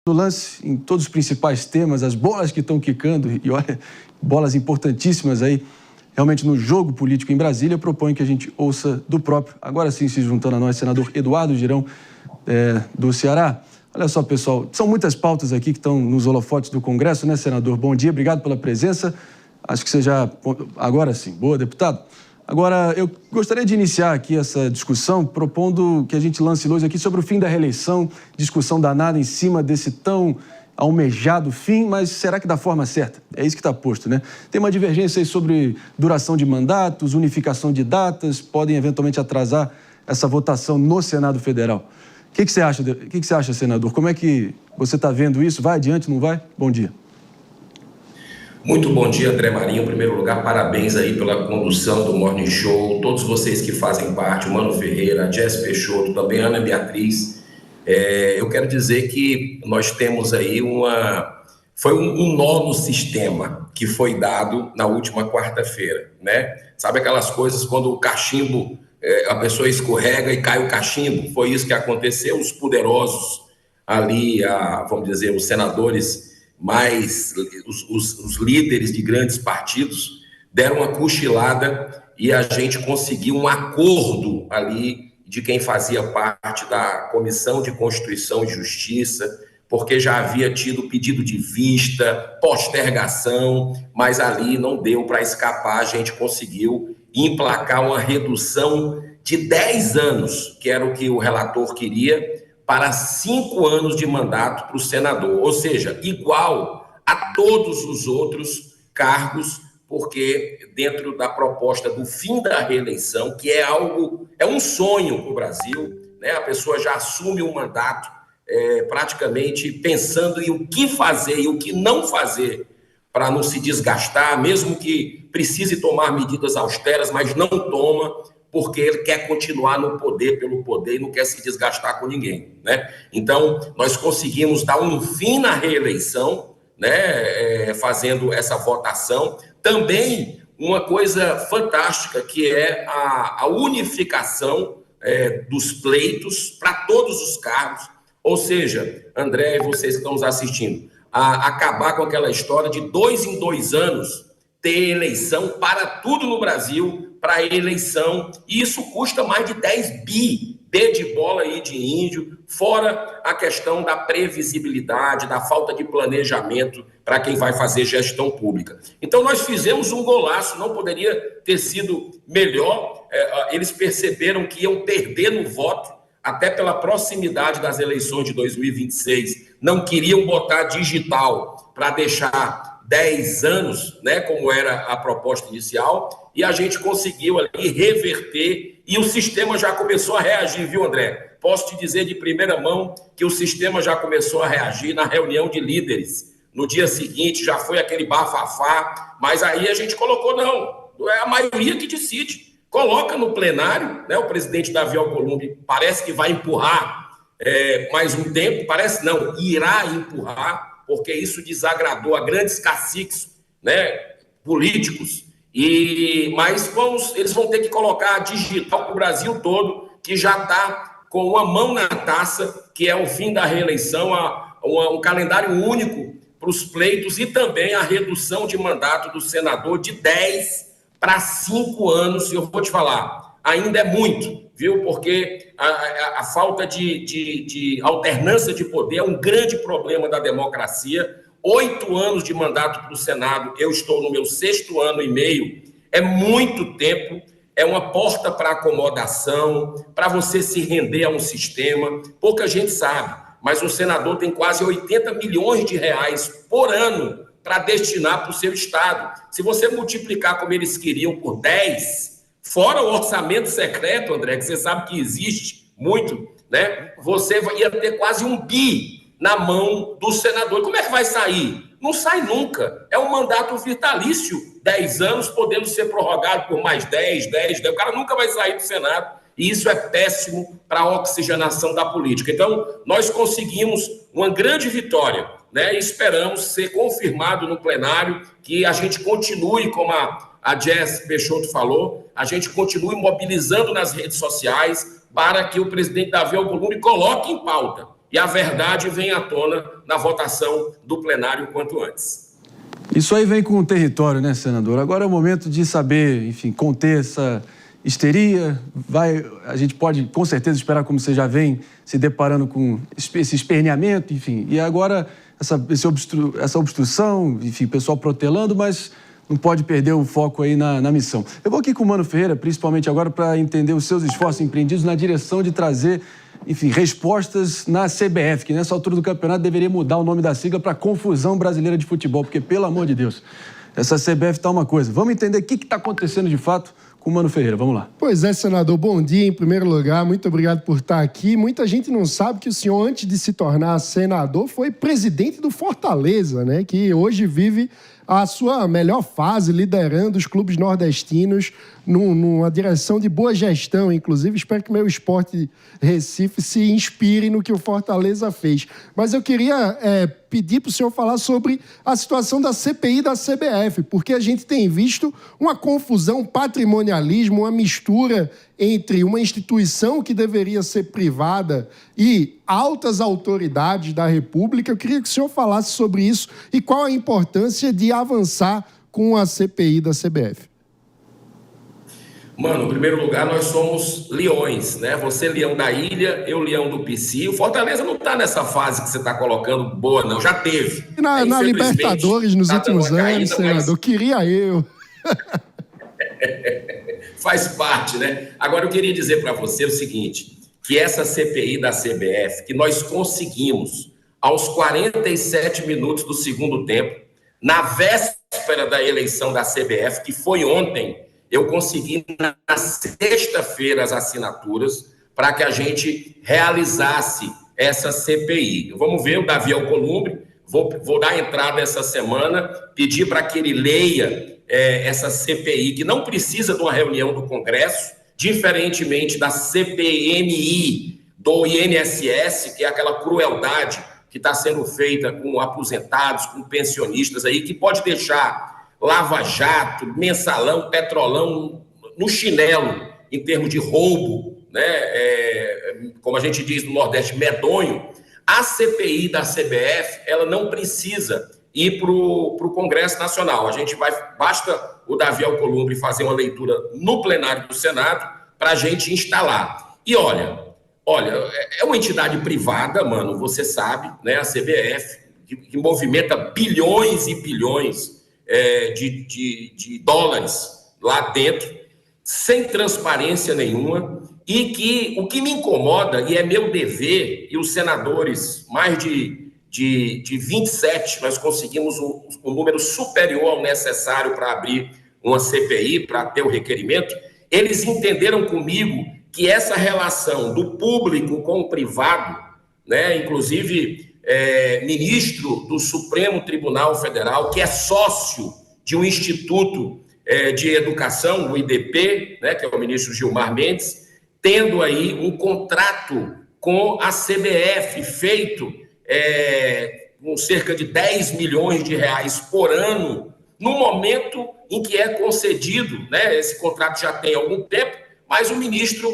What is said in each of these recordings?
no lance, em todos os principais temas, as bolas que estão quicando, e olha, bolas importantíssimas aí, realmente no jogo político em Brasília. Eu proponho que a gente ouça do próprio, agora sim se juntando a nós, senador Eduardo Girão, do Ceará. Olha só, pessoal, são muitas pautas aqui que estão nos holofotes do Congresso, né, senador? Bom dia, obrigado pela presença. Acho que você já... Agora sim, boa, deputado. Agora, eu gostaria de iniciar aqui essa discussão propondo que a gente lance luz aqui sobre o fim da reeleição, discussão danada em cima desse tão almejado fim, mas será que da forma certa? É isso que está posto, né? Tem uma divergência aí sobre duração de mandatos, unificação de datas, podem eventualmente atrasar essa votação no Senado Federal. O que você acha, senador? Como é que você está vendo isso? Vai adiante, não vai? Bom dia. Muito bom dia, André Marinho. Em primeiro lugar, parabéns aí pela condução do Morning Show, todos vocês que fazem parte, o Mano Ferreira, a Jess Peixoto, também a Ana Beatriz. Eu quero dizer que nós temos aí foi um nó no sistema que foi dado na última quarta-feira, né? Sabe aquelas coisas quando o cachimbo, a pessoa escorrega e cai o cachimbo? Foi isso que aconteceu. Os poderosos ali, vamos dizer, os senadores mais, os líderes de grandes partidos deram uma cochilada e a gente conseguiu um acordo ali de quem fazia parte da Comissão de Constituição e Justiça, porque já havia tido pedido de vista, postergação, mas ali não deu para escapar. A gente conseguiu emplacar uma redução de 10 anos, que era o que o relator queria, para 5 anos de mandato para o senador, ou seja, igual a todos os outros cargos, porque dentro da proposta do fim da reeleição, que é um sonho para o Brasil, né? A pessoa já assume um mandato praticamente pensando em o que fazer e o que não fazer para não se desgastar, mesmo que precise tomar medidas austeras, mas não toma, porque ele quer continuar no poder pelo poder e não quer se desgastar com ninguém, né? Então, nós conseguimos dar um fim na reeleição, né, fazendo essa votação. Também uma coisa fantástica, que é a unificação dos pleitos para todos os cargos, ou seja, André e vocês que estão nos assistindo, acabar com aquela história de 2 em 2 anos ter eleição para tudo no Brasil, para eleição, e isso custa mais de 10 bi, B de bola aí de índio, fora a questão da previsibilidade, da falta de planejamento para quem vai fazer gestão pública. Então nós fizemos um golaço, não poderia ter sido melhor. Eles perceberam que iam perder no voto, até pela proximidade das eleições de 2026, não queriam botar digital para deixar 10 anos, né, como era a proposta inicial, e a gente conseguiu ali reverter, e o sistema já começou a reagir, viu, André? Posso te dizer de primeira mão que o sistema já começou a reagir na reunião de líderes. No dia seguinte já foi aquele bafafá, mas aí a gente colocou, não é a maioria que decide. Coloca no plenário, né? O presidente Davi Alcolumbre parece que vai empurrar mais um tempo, parece não, irá empurrar, porque isso desagradou a grandes caciques, né, políticos, mas eles vão ter que colocar digital para o Brasil todo, que já está com uma mão na taça, que é o fim da reeleição, um calendário único para os pleitos, e também a redução de mandato do senador de 10 para 5 anos. E eu vou te falar, ainda é muito, viu? Porque a falta de alternância de poder é um grande problema da democracia. 8 anos de mandato para o Senado, eu estou no meu 6º ano e meio, é muito tempo, é uma porta para acomodação, para você se render a um sistema. Pouca gente sabe, mas o senador tem quase 80 milhões de reais por ano para destinar para o seu estado. Se você multiplicar como eles queriam por 10, fora o orçamento secreto, André, que você sabe que existe muito, né? Você ia ter quase 1 bi na mão do senador. Como é que vai sair? Não sai nunca. É um mandato vitalício, 10 anos, podendo ser prorrogado por mais 10. O cara nunca vai sair do Senado. E isso é péssimo para a oxigenação da política. Então, nós conseguimos uma grande vitória, né? E esperamos ser confirmado no plenário, que a gente continue, como a Jess Peixoto falou, a gente continue mobilizando nas redes sociais para que o presidente Davi Alcolumbre coloque em pauta e a verdade vem à tona na votação do plenário quanto antes. Isso aí vem com o território, né, senador? Agora é o momento de saber, enfim, conter essa histeria. A gente pode, com certeza, esperar, como você já vem se deparando com esse esperneamento, enfim. E agora essa obstrução, enfim, o pessoal protelando, mas não pode perder o foco aí na missão. Eu vou aqui com o Mano Ferreira, principalmente agora, para entender os seus esforços empreendidos na direção de trazer, enfim, respostas na CBF, que nessa altura do campeonato deveria mudar o nome da sigla para Confusão Brasileira de Futebol, porque, pelo amor de Deus, essa CBF tá uma coisa. Vamos entender o que está acontecendo de fato com o Mano Ferreira. Vamos lá. Pois é, senador. Bom dia, em primeiro lugar. Muito obrigado por estar aqui. Muita gente não sabe que o senhor, antes de se tornar senador, foi presidente do Fortaleza, né? Que hoje vive a sua melhor fase, liderando os clubes nordestinos numa direção de boa gestão. Inclusive, espero que o meu Esporte Recife se inspire no que o Fortaleza fez. Mas eu queria pedir para o senhor falar sobre a situação da CPI da CBF, porque a gente tem visto uma confusão, patrimonialismo, uma mistura entre uma instituição que deveria ser privada e altas autoridades da República. Eu queria que o senhor falasse sobre isso e qual a importância de avançar com a CPI da CBF. Mano, em primeiro lugar, nós somos leões, né? Você leão da ilha, eu leão do PC. O Fortaleza não está nessa fase que você está colocando boa, não. Já teve. Na Libertadores, nos últimos anos, senador, mas... queria eu. Faz parte, né? Agora, eu queria dizer para você o seguinte, que essa CPI da CBF, que nós conseguimos aos 47 minutos do segundo tempo, na véspera da eleição da CBF, que foi ontem, eu consegui na sexta-feira as assinaturas para que a gente realizasse essa CPI. Vamos ver o Davi Alcolumbre, vou dar entrada essa semana, pedir para que ele leia essa CPI, que não precisa de uma reunião do Congresso, diferentemente da CPMI do INSS, que é aquela crueldade que está sendo feita com aposentados, com pensionistas aí, que pode deixar Lava Jato, Mensalão, Petrolão no chinelo, em termos de roubo, né? Como a gente diz no Nordeste, medonho. A CPI da CBF, ela não precisa ir para o Congresso Nacional. Basta o Davi Alcolumbre fazer uma leitura no plenário do Senado para a gente instalar. E olha, é uma entidade privada, mano, você sabe, né? A CBF, que movimenta bilhões e bilhões de dólares lá dentro, sem transparência nenhuma, e que o que me incomoda, e é meu dever, e os senadores, mais de 27, nós conseguimos um número superior ao necessário para abrir uma CPI, para ter o requerimento, eles entenderam comigo que essa relação do público com o privado, né, inclusive ministro do Supremo Tribunal Federal, que é sócio de um instituto de educação, o IDP, né, que é o ministro Gilmar Mendes, tendo aí um contrato com a CBF feito com cerca de 10 milhões de reais por ano, no momento em que é concedido, né, esse contrato já tem algum tempo, mas o ministro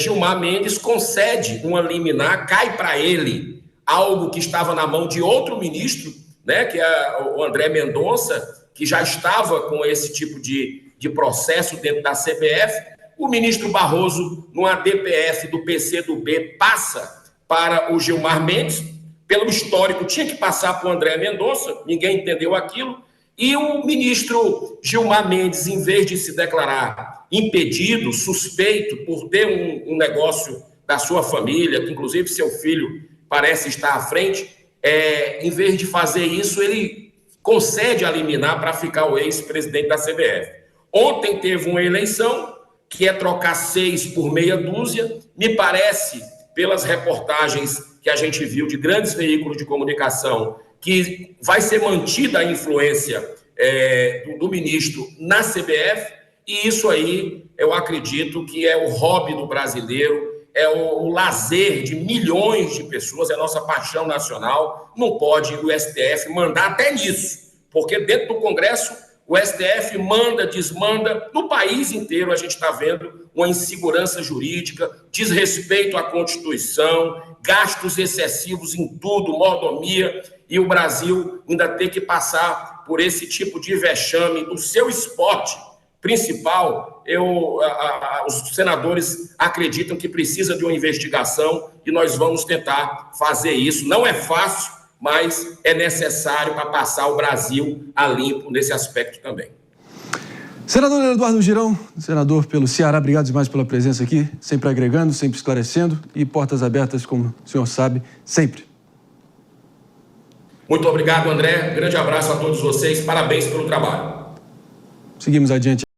Gilmar Mendes concede uma liminar, cai para ele algo que estava na mão de outro ministro, né, que é o André Mendonça, que já estava com esse tipo de processo dentro da CBF. O ministro Barroso, numa DPF do PCdoB, passa para o Gilmar Mendes, pelo histórico tinha que passar para o André Mendonça, ninguém entendeu aquilo, e o ministro Gilmar Mendes, em vez de se declarar impedido, suspeito por ter um negócio da sua família, que inclusive seu filho parece estar à frente, em vez de fazer isso, ele concede a liminar para ficar o ex-presidente da CBF. Ontem teve uma eleição, que é trocar 6 por meia dúzia, me parece, pelas reportagens que a gente viu de grandes veículos de comunicação, que vai ser mantida a influência do ministro na CBF, e isso aí eu acredito que é o hobby do brasileiro, é o lazer de milhões de pessoas, é a nossa paixão nacional. Não pode o STF mandar até nisso, porque dentro do Congresso O STF manda, desmanda. No país inteiro a gente está vendo uma insegurança jurídica, desrespeito à Constituição, gastos excessivos em tudo, mordomia, e o Brasil ainda tem que passar por esse tipo de vexame do seu esporte principal. Os senadores acreditam que precisa de uma investigação e nós vamos tentar fazer isso. Não é fácil, mas é necessário para passar o Brasil a limpo nesse aspecto também. Senador Eduardo Girão, senador pelo Ceará, obrigado demais pela presença aqui, sempre agregando, sempre esclarecendo e portas abertas, como o senhor sabe, sempre. Muito obrigado, André. Grande abraço a todos vocês. Parabéns pelo trabalho. Seguimos adiante.